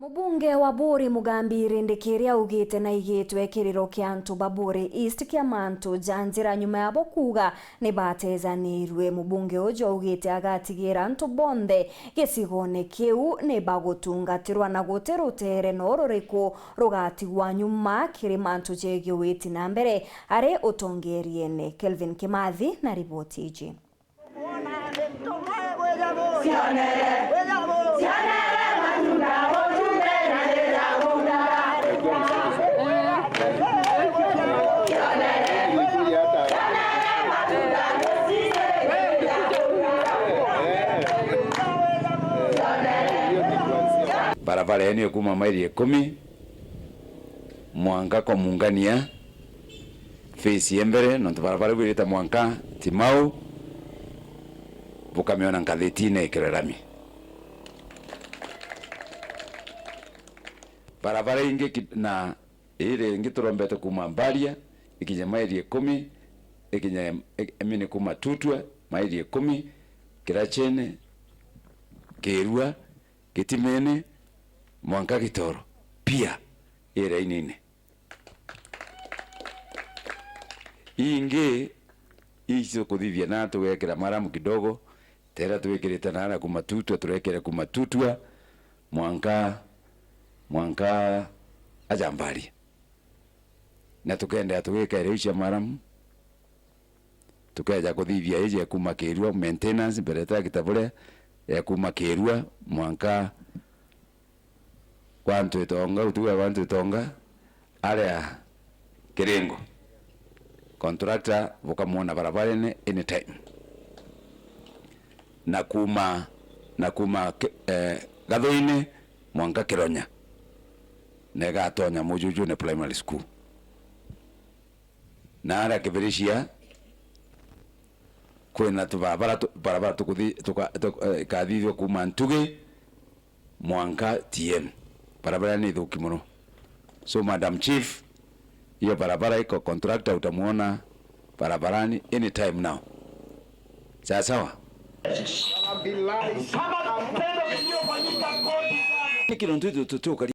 Mubunge wa Buri Mugambiri Ndikiria ugite na igitwe kiriro kia antu ba Buri East kia mantu janjira nyuma yabo kuga ni batezanirwe. Mubunge ujo ugite agatigira antu bonde gisigone kiu ni bagutungatirwa na guterutere nororiko rugatigwa nyuma kiri mantu jegyo witi na mbere are utongeriene. Kelvin Kimathi na ripoti iji. Barabara yenu kuma maili 10 Mwanka kwa Mungania face yembere nonto barabara gwirita Mwanka Timau bukamiona nkaletine ikererami barabara inge na ile inge turombete kuma Mbaria ikinya maili 10 ikinya emine kuma Tutwa maili 10 Kirachene Kerua Kitimene Mwanka Kitoro pia ile inine inge iso kudhivya na tuwekera maramu kidogo tera tuwekereta na kumatutwa tuwekera kumatutwa Mwanka ajambari na tukenda tuweka ile isha maramu tukaja kudhivya eje kumakerua maintenance bereta kitabule ya kumakerua Mwanka kwantu itonga utuwa kwantu itonga area Kirengo contractor vukamwona barabarene anytime na kuma Gathoine Mwanka Kironya nega tonya mujuju ne primary school na area Kiberishia kwena barabara tukuthi kadhivyo kuma Ntuge Mwanka TM barabara ni dhuki muno. So Madam Chief, hiyo barabara iko contractor utamuona barabarani anytime now. Sawa? Ni kilonzo tutoka